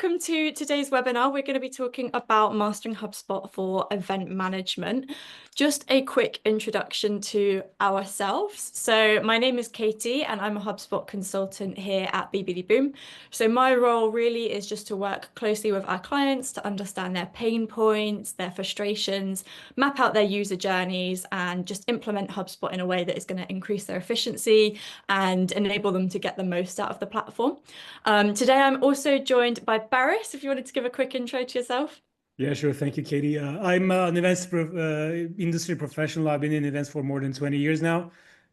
welcome to today's webinar. We're going to be talking about mastering HubSpot for event management. Just a quick introduction to ourselves. So my name is Katie and I'm a HubSpot consultant here at BBD Boom. So my role really is just to work closely with our clients to understand their pain points, their frustrations, map out their user journeys, and just implement HubSpot in a way that is going to increase their efficiency and enable them to get the most out of the platform. Today, I'm also joined by Barris, if you wanted to give a quick intro to yourself. Yeah, sure. Thank you, Katie. I'm an events industry professional. I've been in events for more than 20 years now.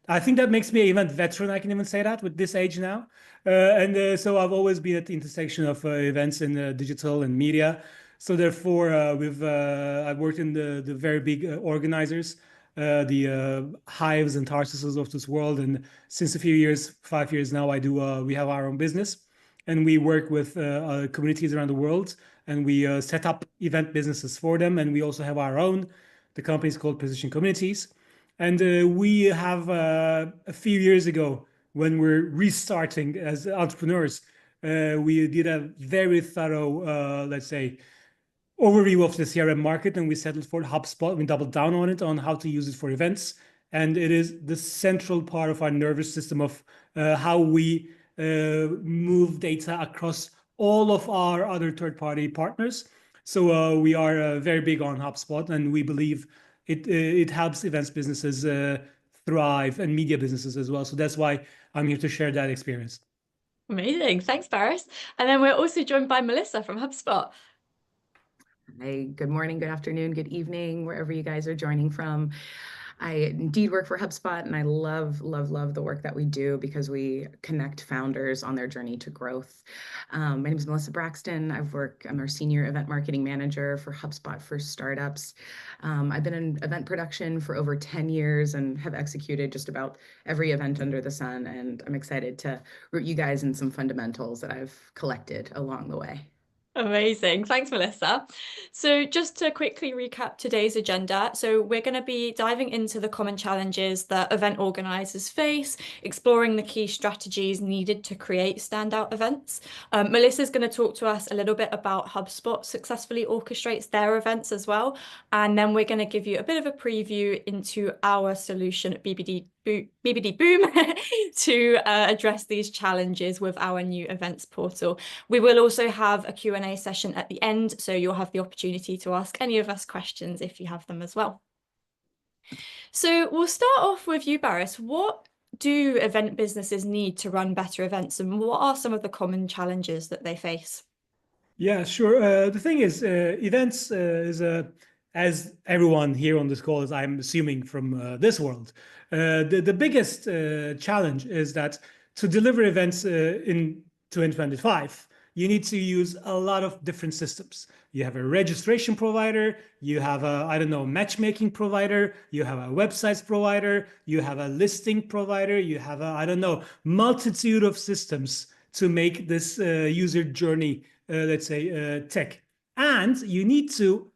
I think that makes me an event veteran. I can even say that with this age now. So I've always been at the intersection of events and digital and media. So therefore, I've worked in the very big organizers, the Hives and Tarsuses of this world. And since a few years, 5 years now, we have our own business. And we work with communities around the world, and we set up event businesses for them. And we also have our own. The company is called Position Communities. And we have a few years ago, when we're restarting as entrepreneurs, we did a very thorough, let's say, overview of the CRM market, and we settled for HubSpot. We doubled down on it, on how to use it for events. And it is the central part of our nervous system of how we move data across all of our other third-party partners. So we are very big on HubSpot, and we believe it helps events businesses thrive, and media businesses as well. So that's why I'm here to share that experience. Amazing. Thanks, Barris. And then we're also joined by Melissa from HubSpot. Hi, good morning, good afternoon, good evening, wherever you guys are joining from. I indeed work for HubSpot, and I love the work that we do because we connect founders on their journey to growth. My name is Melissa Braxton. I'm our senior event marketing manager for HubSpot for startups. I've been in event production for over 10 years and have executed just about every event under the sun. And I'm excited to root you guys in some fundamentals that I've collected along the way. Amazing. Thanks, Melissa. So just to quickly recap today's agenda. So we're going to be diving into the common challenges that event organizers face, exploring the key strategies needed to create standout events. Melissa's going to talk to us a little bit about HubSpot successfully orchestrates their events as well. And then we're going to give you a bit of a preview into our solution at BBD Boom to address these challenges with our new events portal. We will also have a Q&A session at the end, so you'll have the opportunity to ask any of us questions if you have them as well. So we'll start off with you, Barris. What do event businesses need to run better events, and what are some of the common challenges that they face? Yeah, sure. The thing is, events as everyone here on this call is, I'm assuming, from this world. The biggest challenge is that to deliver events in 2025, you need to use a lot of different systems. You have a registration provider, you have a, I don't know, matchmaking provider, you have a websites provider, you have a listing provider, you have a, I don't know, multitude of systems to make this user journey, let's say, tech. And you need to,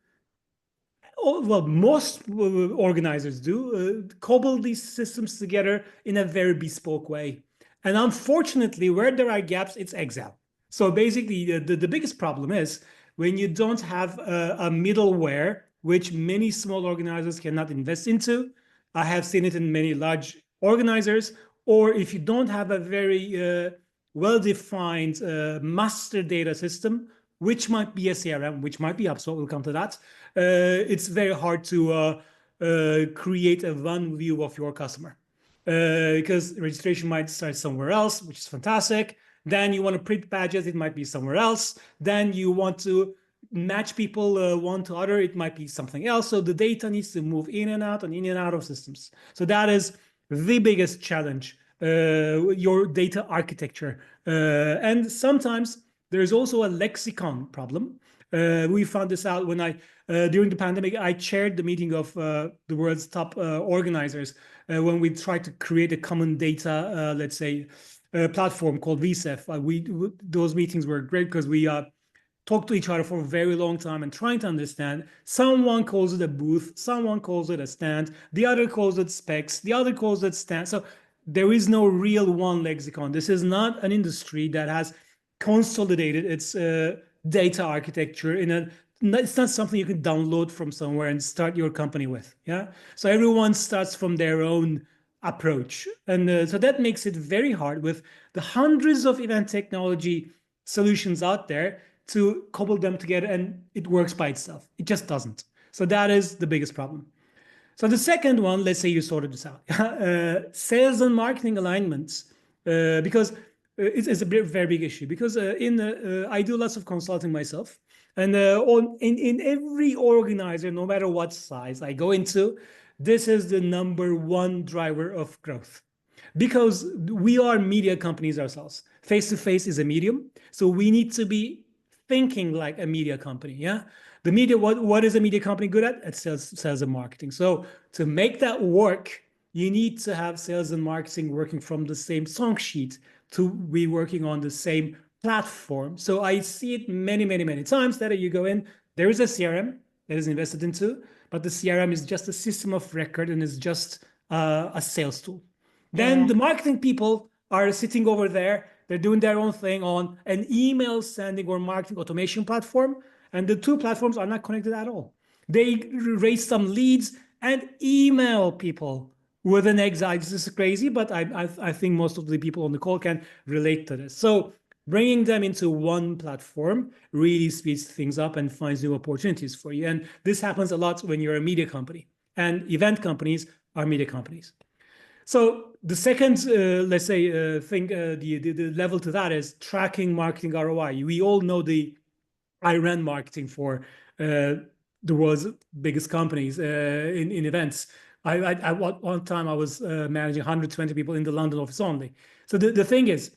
well, most organizers do, cobble these systems together in a very bespoke way. And unfortunately, where there are gaps, it's Excel. So basically, the biggest problem is when you don't have a middleware, which many small organizers cannot invest into. I have seen it in many large organizers. Or if you don't have a very well-defined master data system, which might be a CRM, which might be HubSpot, we'll come to that. It's very hard to create a one view of your customer because registration might start somewhere else, which is fantastic. Then you want to print badges, it might be somewhere else. Then you want to match people one to other, it might be something else. So the data needs to move in and out and in and out of systems. So that is the biggest challenge, your data architecture. And sometimes there's also a lexicon problem. We found this out when during the pandemic, I chaired the meeting of the world's top organizers when we tried to create a common data, let's say, platform called VSEF. Those meetings were great because we talked to each other for a very long time and trying to understand. Someone calls it a booth, someone calls it a stand, the other calls it specs, the other calls it stand. So there is no real one lexicon. This is not an industry that has consolidated its data architecture, it's not something you can download from somewhere and start your company with. Yeah. So everyone starts from their own approach. And so that makes it very hard with the hundreds of event technology solutions out there to cobble them together and it works by itself. It just doesn't. So that is the biggest problem. So the second one, let's say you sorted this out, sales and marketing alignments, because it's a very big issue. Because I do lots of consulting myself, and in every organizer, no matter what size I go into, this is the number one driver of growth. Because we are media companies ourselves. Face-to-face is a medium, so we need to be thinking like a media company. Yeah. The media, what is a media company good at? It sales and marketing. So to make that work, you need to have sales and marketing working from the same song sheet to be working on the same platform. So I see it many, many, many times that you go in, there is a CRM that is invested into, but the CRM is just a system of record and is just a sales tool. Then the marketing people are sitting over there. They're doing their own thing on an email sending or marketing automation platform. And the two platforms are not connected at all. They raise some leads and email people with an anxiety. This is crazy, but I think most of the people on the call can relate to this. So bringing them into one platform really speeds things up and finds new opportunities for you. And this happens a lot when you're a media company. And event companies are media companies. So the second, let's say, thing, the level to that is tracking marketing ROI. We all know I ran marketing for the world's biggest companies in events. One time I was managing 120 people in the London office only. So the thing is,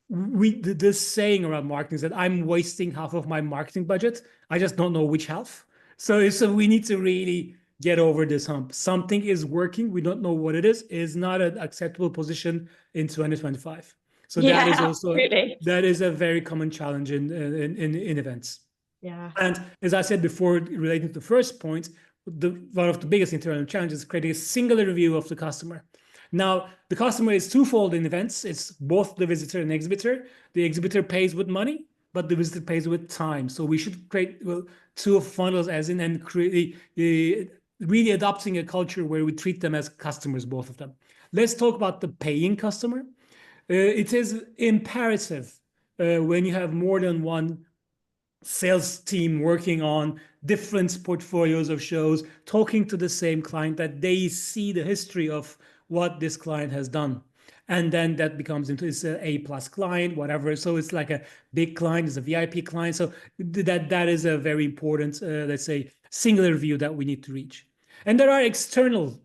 this saying around marketing is that I'm wasting half of my marketing budget. I just don't know which half. So we need to really get over this hump. Something is working. We don't know what it is not an acceptable position in 2025. So that is also that is a very common challenge in events. Yeah. And as I said before, relating to the first point, one of the biggest internal challenges is creating a singular view of the customer. Now, the customer is twofold in events. It's both the visitor and exhibitor. The exhibitor pays with money, but the visitor pays with time. So we should create two funnels as in and create really adopting a culture where we treat them as customers, both of them. Let's talk about the paying customer. It is imperative when you have more than one sales team working on different portfolios of shows, talking to the same client, that they see the history of what this client has done. And then that becomes into it's an A+ client, whatever. So it's like a big client, it's a VIP client. So that is a very important, let's say, singular view that we need to reach. And there are external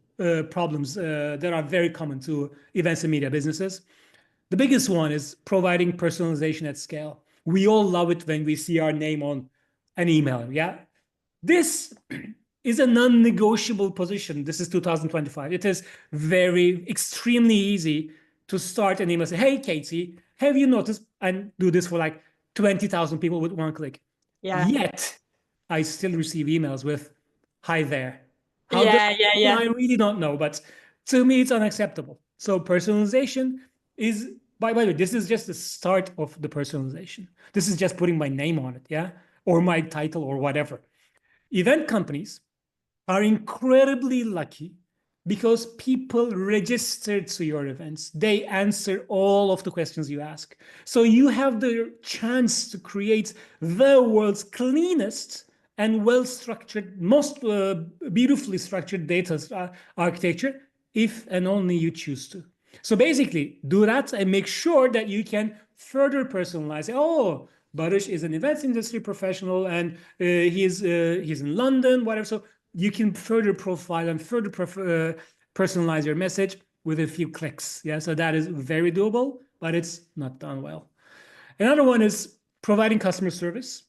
problems that are very common to events and media businesses. The biggest one is providing personalization at scale. We all love it when we see our name on an email. Yeah. This is a non-negotiable position. This is 2025. It is extremely easy to start an email and say, hey, Katie, have you noticed? And do this for like 20,000 people with one click. Yeah. Yet I still receive emails with, hi there. Yeah. I really don't know, but to me, it's unacceptable. So personalization is, by the way, this is just the start of the personalization. This is just putting my name on it, yeah? Or my title or whatever. Event companies are incredibly lucky because people register to your events. They answer all of the questions you ask. So you have the chance to create the world's cleanest and well-structured, most beautifully structured data architecture, if and only you choose to. So basically, do that and make sure that you can further personalize. Oh, Baruch is an events industry professional and he's in London, whatever. So you can further profile and further personalize your message with a few clicks. Yeah, so that is very doable, but it's not done well. Another one is providing customer service,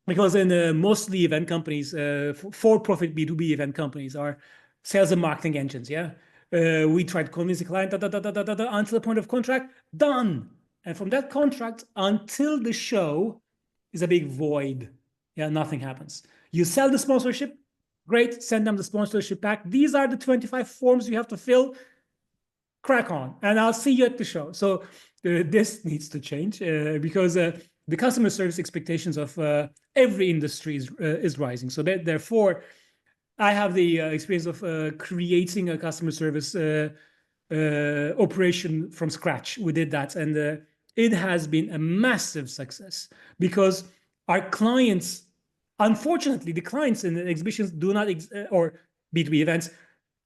because in mostly event companies, for-profit B2B event companies are sales and marketing engines. Yeah, we try to convince the client until the point of contract, done. And from that contract until the show is a big void. Yeah, nothing happens. You sell the sponsorship, great, send them the sponsorship pack. These are the 25 forms you have to fill. Crack on, and I'll see you at the show. So this needs to change because the customer service expectations of every industry is rising. So therefore, I have the experience of creating a customer service operation from scratch. We did that, and it has been a massive success because our clients, unfortunately, the clients in the exhibitions do not, or B2B events,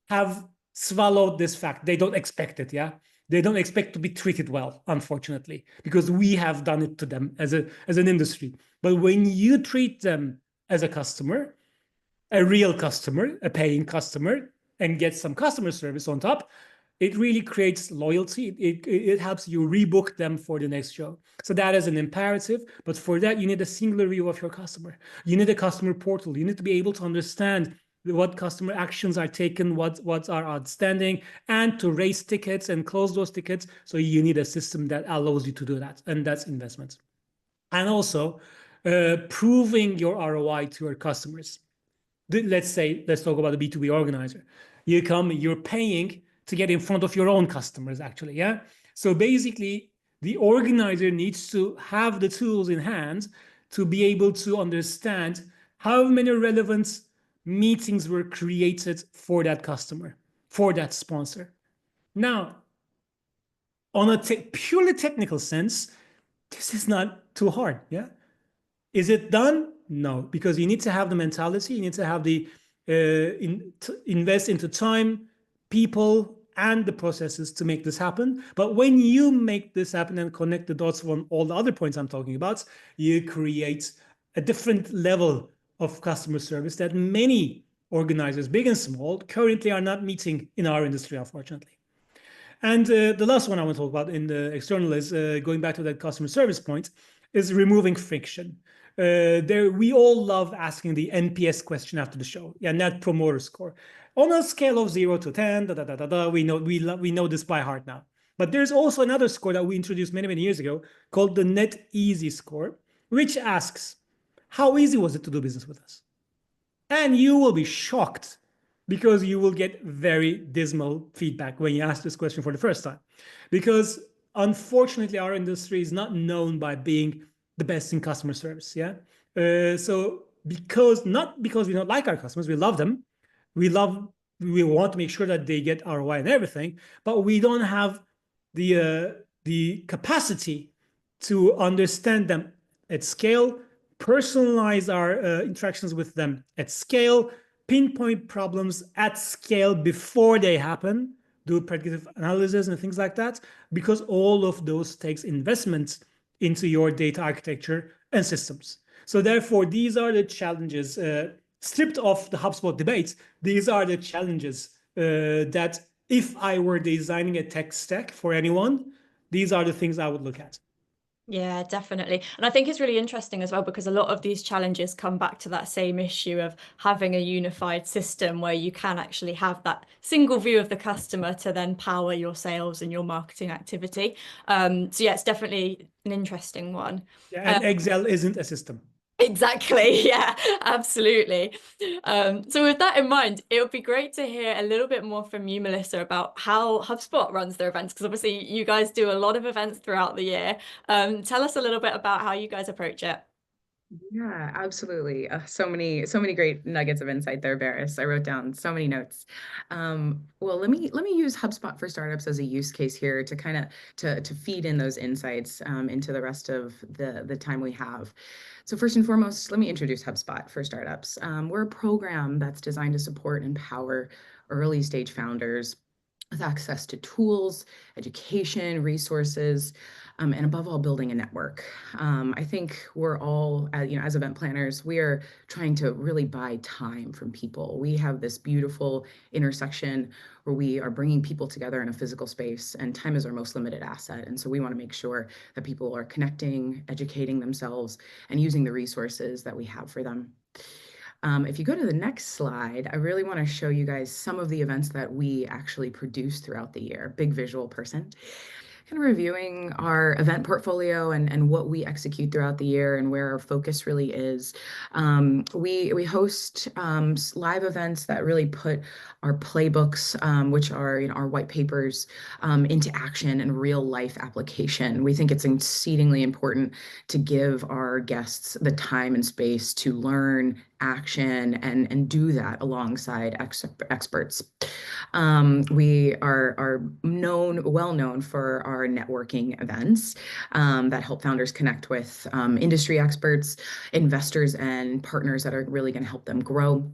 have swallowed this fact. They don't expect it, yeah? They don't expect to be treated well, unfortunately, because we have done it to them as an industry. But when you treat them as a customer, a real customer, a paying customer, and get some customer service on top, it really creates loyalty. It helps you rebook them for the next show. So that is an imperative. But for that, you need a singular view of your customer. You need a customer portal. You need to be able to understand what customer actions are taken, what are outstanding, and to raise tickets and close those tickets. So you need a system that allows you to do that. And that's investment. And also proving your ROI to your customers. Let's talk about the B2B organizer. You come, you're paying to get in front of your own customers, actually, yeah? So basically, the organizer needs to have the tools in hand to be able to understand how many relevant meetings were created for that customer, for that sponsor. Now, on a purely technical sense, this is not too hard, yeah? Is it done? No, because you need to have the mentality, you need to have the invest into time, people, and the processes to make this happen. But when you make this happen and connect the dots on all the other points I'm talking about, you create a different level of customer service that many organizers, big and small, currently are not meeting in our industry, unfortunately. And the last one I want to talk about in the external is going back to that customer service point, is removing friction. We all love asking the NPS question after the show, yeah, Net Promoter Score. On a scale of 0 to 10, we know this by heart now. But there's also another score that we introduced many years ago called the Net Easy Score, which asks, how easy was it to do business with us? And you will be shocked because you will get very dismal feedback when you ask this question for the first time. Because unfortunately, our industry is not known by being the best in customer service. Yeah. So not because we don't like our customers, we love them. We want to make sure that they get ROI and everything, but we don't have the capacity to understand them at scale, personalize our interactions with them at scale, pinpoint problems at scale before they happen, do predictive analysis and things like that, because all of those takes investment into your data architecture and systems. So therefore, these are the challenges, stripped of the HubSpot debate, these are the challenges that if I were designing a tech stack for anyone, these are the things I would look at. Yeah, definitely. And I think it's really interesting as well, because a lot of these challenges come back to that same issue of having a unified system where you can actually have that single view of the customer to then power your sales and your marketing activity. So yeah, it's definitely an interesting one. Yeah, and Excel isn't a system. Exactly. Yeah, absolutely. So with that in mind, it would be great to hear a little bit more from you, Melissa, about how HubSpot runs their events, because obviously you guys do a lot of events throughout the year. Tell us a little bit about how you guys approach it. Yeah, absolutely. So many great nuggets of insight there, Barris. I wrote down so many notes. Well, let me use HubSpot for Startups as a use case here to kind of to feed in those insights into the rest of the time we have. So first and foremost, let me introduce HubSpot for Startups. We're a program that's designed to support and empower early stage founders with access to tools, education, resources, and above all, building a network. I think we're all, as event planners, we are trying to really buy time from people. We have this beautiful intersection where we are bringing people together in a physical space, and time is our most limited asset. And so we want to make sure that people are connecting, educating themselves, and using the resources that we have for them. If you go to the next slide, I really want to show you guys some of the events that we actually produce throughout the year. Big visual person. kind of reviewing our event portfolio and what we execute throughout the year and where our focus really is. We host live events that really put our playbooks, which are our white papers, into action and real life application. We think it's exceedingly important to give our guests the time and space to learn, action, and do that alongside experts. We are well known for our networking events that help founders connect with industry experts, investors, and partners that are really going to help them grow.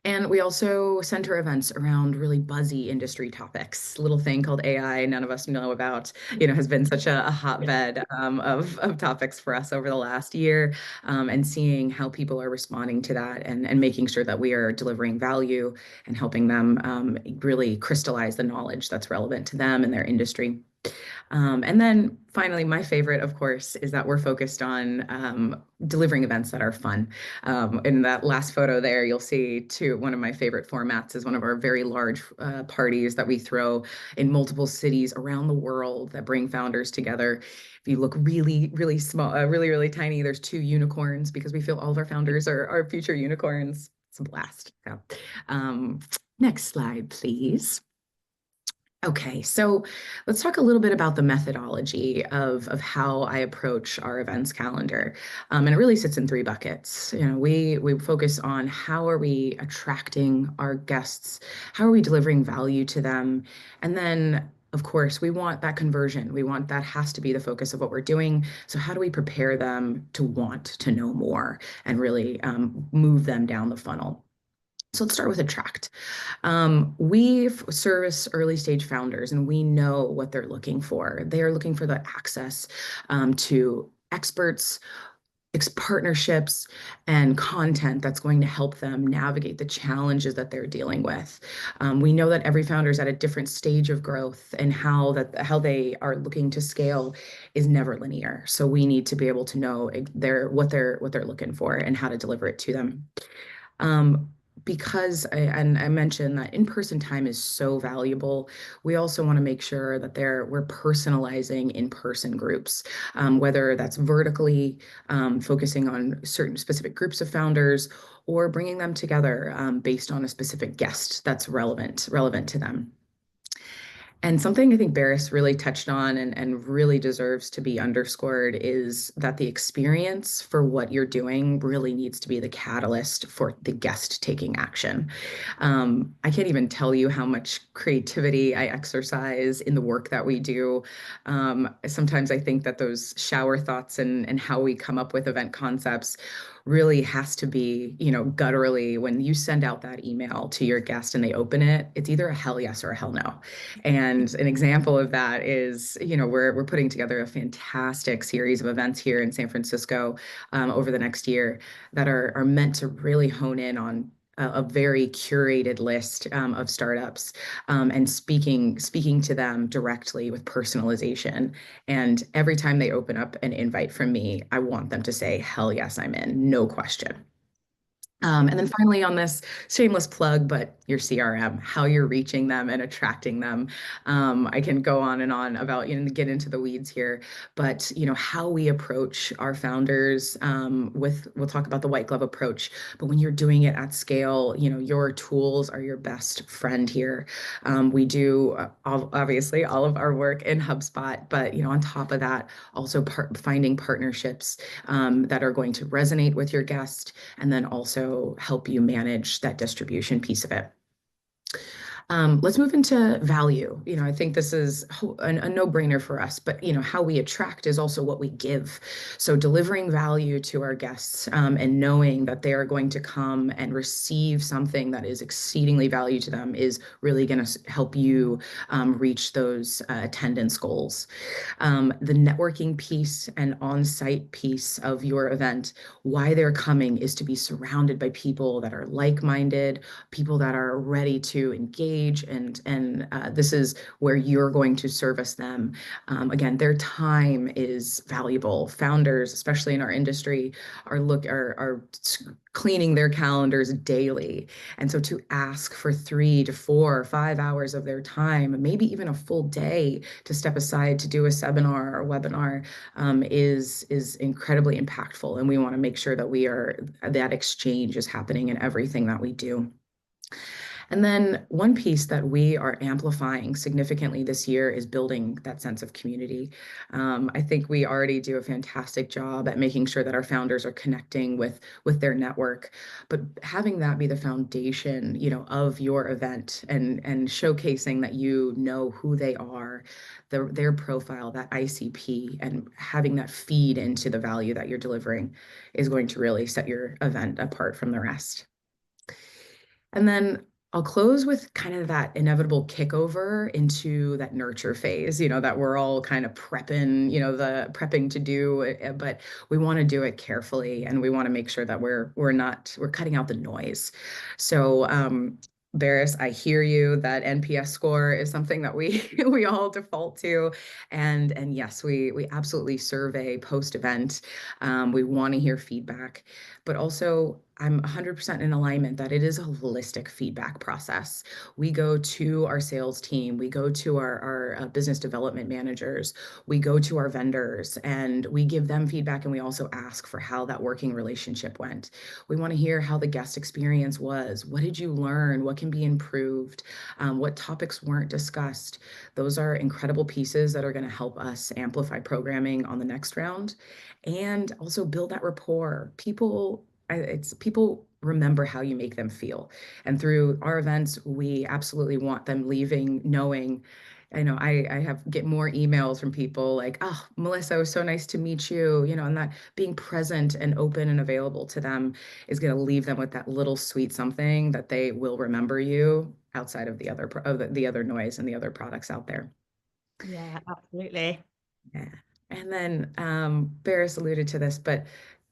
And we also center events around really buzzy industry topics. Little thing called AI, none of us know about, has been such a hotbed of topics for us over the last year, and seeing how people are responding to that and making sure that we are delivering value and helping them really crystallize the knowledge that's relevant to them and their industry. And then finally, my favorite, of course, is that we're focused on delivering events that are fun. In that last photo there, you'll see one of my favorite formats is one of our very large parties that we throw in multiple cities around the world that bring founders together. If you look really, really small, really, really tiny, there's 2 unicorns because we feel all of our founders are future unicorns. It's a blast. So, next slide, please. Okay, so let's talk a little bit about the methodology of how I approach our events calendar. And it really sits in 3 buckets. We focus on how are we attracting our guests, how are we delivering value to them, and then of course, we want that conversion. That has to be the focus of what we're doing. So how do we prepare them to want to know more and really move them down the funnel? So let's start with attract. We service early stage founders and we know what they're looking for. They are looking for the access to experts, partnerships, and content that's going to help them navigate the challenges that they're dealing with. We know that every founder is at a different stage of growth, and how they are looking to scale is never linear. So we need to be able to know what they're looking for and how to deliver it to them. Because I mentioned that in-person time is so valuable, we also want to make sure that we're personalizing in-person groups, whether that's vertically focusing on certain specific groups of founders or bringing them together based on a specific guest that's relevant to them. And something I think Barris really touched on and really deserves to be underscored is that the experience for what you're doing really needs to be the catalyst for the guest taking action. I can't even tell you how much creativity I exercise in the work that we do. Sometimes I think that those shower thoughts and how we come up with event concepts really has to be, gutturally, when you send out that email to your guest and they open it, it's either a hell yes or a hell no. And an example of that is, we're putting together a fantastic series of events here in San Francisco over the next year that are meant to really hone in on a very curated list of startups and speaking to them directly with personalization. And every time they open up an invite from me, I want them to say, hell yes, I'm in, no question. And then finally on this shameless plug, but your CRM, how you're reaching them and attracting them. I can go on and on about, get into the weeds here, but, how we approach our founders we'll talk about the white glove approach, but when you're doing it at scale, your tools are your best friend here. We do obviously all of our work in HubSpot, but, on top of that, also finding partnerships that are going to resonate with your guest, and then also help you manage that distribution piece of it. Let's move into value. I think this is a no-brainer for us, but how we attract is also what we give. So delivering value to our guests and knowing that they are going to come and receive something that is exceedingly valuable to them is really going to help you reach those attendance goals. The networking piece and on-site piece of your event, why they're coming is to be surrounded by people that are like-minded, people that are ready to engage engage, and this is where you're going to service them. Again, their time is valuable. Founders, especially in our industry, are cleaning their calendars daily. And so to ask for 3 to 4 or 5 hours of their time, maybe even a full day to step aside to do a seminar or webinar, is incredibly impactful. And we want to make sure that that exchange is happening in everything that we do. And then one piece that we are amplifying significantly this year is building that sense of community. I think we already do a fantastic job at making sure that our founders are connecting with their network, but having that be the foundation, of your event, and showcasing that you know who they are, their profile, that ICP, and having that feed into the value that you're delivering is going to really set your event apart from the rest. And then I'll close with kind of that inevitable kickover into that nurture phase, that we're all kind of prepping, the prepping to do, but we want to do it carefully, and we want to make sure that we're cutting out the noise. So, Barris, I hear you. That NPS score is something that we all default to, and yes, we absolutely survey post event. We want to hear feedback, but also I'm 100% in alignment that it is a holistic feedback process. We go to our sales team, we go to our business development managers, we go to our vendors, and we give them feedback, and we also ask for how that working relationship went. We want to hear how the guest experience was. What did you learn? What can be improved? What topics weren't discussed? Those are incredible pieces that are going to help us amplify programming on the next round, and also build that rapport. People remember how you make them feel. And through our events, we absolutely want them leaving knowing, I get more emails from people like, oh, Melissa, it was so nice to meet you, and that being present and open and available to them is going to leave them with that little sweet something that they will remember you outside of the other noise and the other products out there. Yeah, absolutely. Yeah. And then Barris alluded to this, but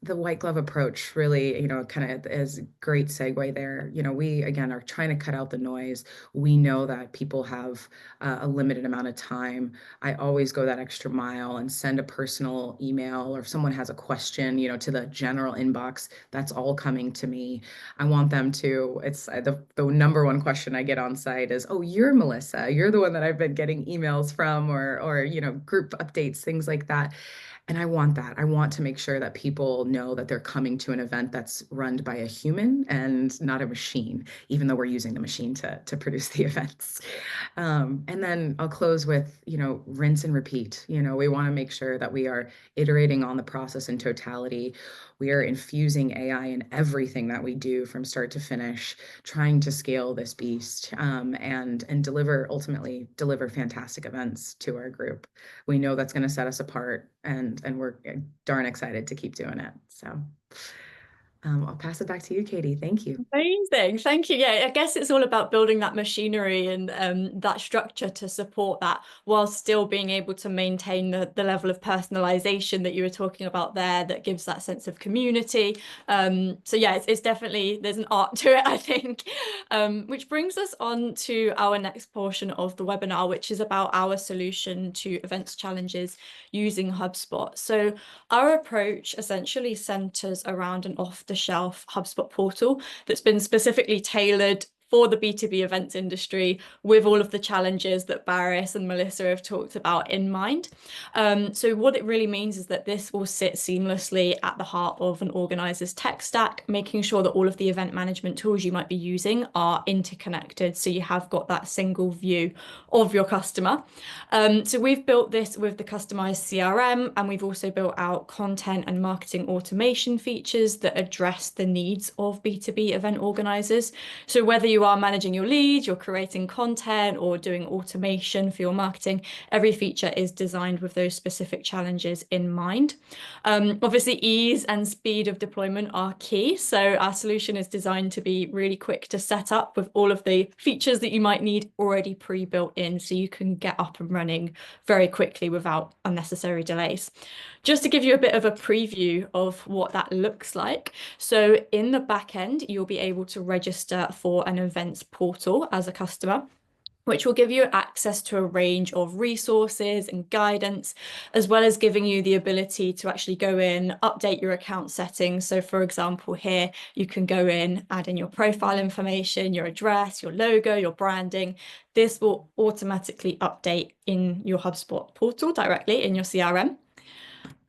the white glove approach really, kind of is a great segue there. We, again, are trying to cut out the noise. We know that people have a limited amount of time. I always go that extra mile and send a personal email, or if someone has a question, to the general inbox, that's all coming to me. I want them to, it's the number one question I get on site is, oh, you're Melissa. You're the one that I've been getting emails from, or group updates, things like that. And I want that. I want to make sure that people know that they're coming to an event that's run by a human and not a machine, even though we're using the machine to produce the events. And then I'll close with, rinse and repeat. We want to make sure that we are iterating on the process in totality. We are infusing AI in everything that we do from start to finish, trying to scale this beast, and ultimately deliver fantastic events to our group. We know that's going to set us apart, and we're darn excited to keep doing it. So I'll pass it back to you, Katie. Thank you. Amazing. Thank you. Yeah, I guess it's all about building that machinery and that structure to support that, while still being able to maintain the level of personalization that you were talking about there, that gives that sense of community. So yeah, it's definitely, there's an art to it, I think. Which brings us on to our next portion of the webinar, which is about our solution to events challenges using HubSpot. So our approach essentially centers around an off-the-shelf HubSpot portal that's been specifically tailored for the B2B events industry, with all of the challenges that Barris and Melissa have talked about in mind. So what it really means is that this will sit seamlessly at the heart of an organizer's tech stack, making sure that all of the event management tools you might be using are interconnected, so you have got that single view of your customer. So we've built this with the customized CRM, and we've also built out content and marketing automation features that address the needs of B2B event organizers. So whether you are managing your leads, you're creating content, or doing automation for your marketing, every feature is designed with those specific challenges in mind. Obviously, ease and speed of deployment are key. So our solution is designed to be really quick to set up, with all of the features that you might need already pre-built in, so you can get up and running very quickly without unnecessary delays. Just to give you a bit of a preview of what that looks like. So in the back end, you'll be able to register for an events portal as a customer, which will give you access to a range of resources and guidance, as well as giving you the ability to actually go in, update your account settings. So for example, here, you can go in, add in your profile information, your address, your logo, your branding. This will automatically update in your HubSpot portal directly in your CRM.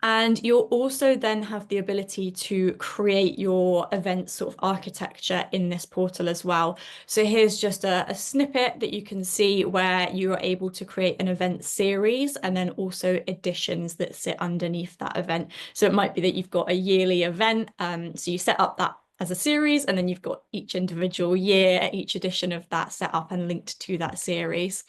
And you'll also then have the ability to create your event sort of architecture in this portal as well. So here's just a snippet that you can see where you are able to create an event series and then also editions that sit underneath that event. So it might be that you've got a yearly event. So you set up that as a series, and then you've got each individual year, each edition of that set up and linked to that series.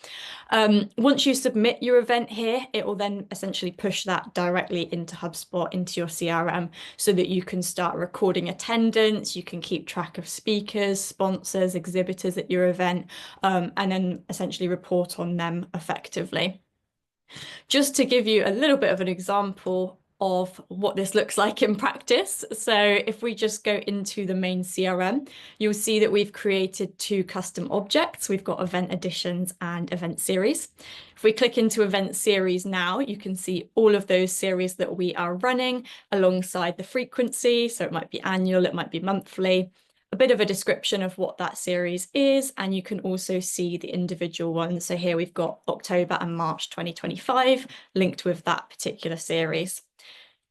Once you submit your event here, it will then essentially push that directly into HubSpot, into your CRM, so that you can start recording attendance, you can keep track of speakers, sponsors, exhibitors at your event, and then essentially report on them effectively. Just to give you a little bit of an example of what this looks like in practice. So if we just go into the main CRM, you'll see that we've created 2 custom objects. We've got event editions and event series. If we click into event series now, you can see all of those series that we are running alongside the frequency. So it might be annual, it might be monthly, a bit of a description of what that series is, and you can also see the individual ones. So here we've got October and March 2025 linked with that particular series.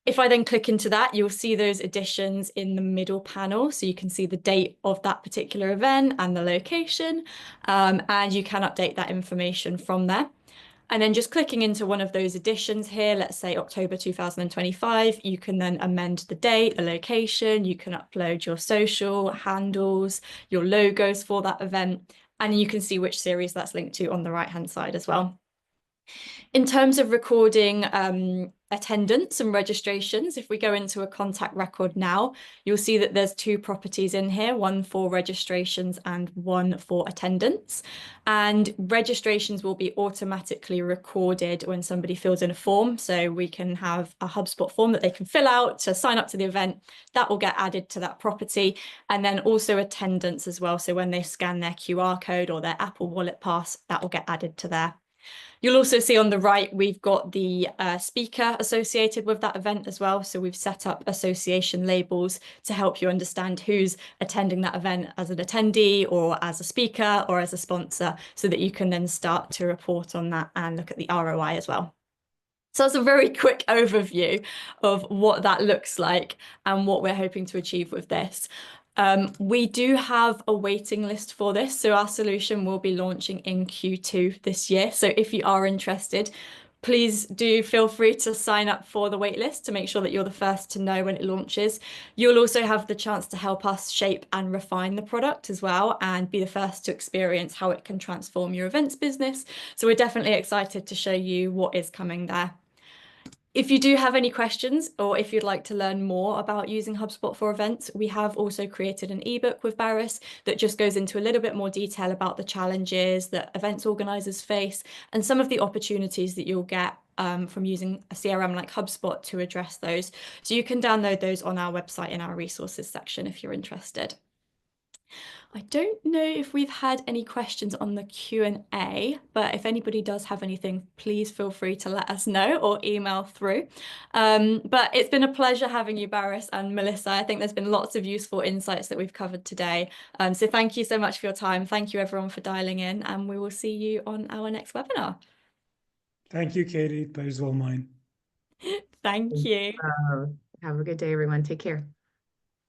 If I then click into that, you'll see those editions in the middle panel. So you can see the date of that particular event and the location, and you can update that information from there. And then just clicking into one of those editions here, let's say October 2025, you can then amend the date, the location, you can upload your social handles, your logos for that event, and you can see which series that's linked to on the right-hand side as well. In terms of recording attendance and registrations, if we go into a contact record now, you'll see that there's 2 properties in here, one for registrations and one for attendance. And registrations will be automatically recorded when somebody fills in a form. So we can have a HubSpot form that they can fill out to sign up to the event. That will get added to that property. And then also attendance as well. So when they scan their QR code or their Apple Wallet pass, that will get added to there. You'll also see on the right, we've got the speaker associated with that event as well. So we've set up association labels to help you understand who's attending that event as an attendee or as a speaker or as a sponsor, so that you can then start to report on that and look at the ROI as well. So that's a very quick overview of what that looks like and what we're hoping to achieve with this. We do have a waiting list for this, so our solution will be launching in Q2 this year. So if you are interested, please do feel free to sign up for the waitlist to make sure that you're the first to know when it launches. You'll also have the chance to help us shape and refine the product as well, and be the first to experience how it can transform your events business. So we're definitely excited to show you what is coming there. If you do have any questions, or if you'd like to learn more about using HubSpot for events, we have also created an ebook with Barris that just goes into a little bit more detail about the challenges that events organizers face and some of the opportunities that you'll get from using a CRM like HubSpot to address those. So you can download those on our website in our resources section if you're interested. I don't know if we've had any questions on the Q&A, but if anybody does have anything, please feel free to let us know or email through. But it's been a pleasure having you, Barris and Melissa. I think there's been lots of useful insights that we've covered today. So thank you so much for your time. Thank you everyone for dialing in, and we will see you on our next webinar. Thank you, Katie. Pleasure's all mine. Thank you. Have a good day, everyone. Take care.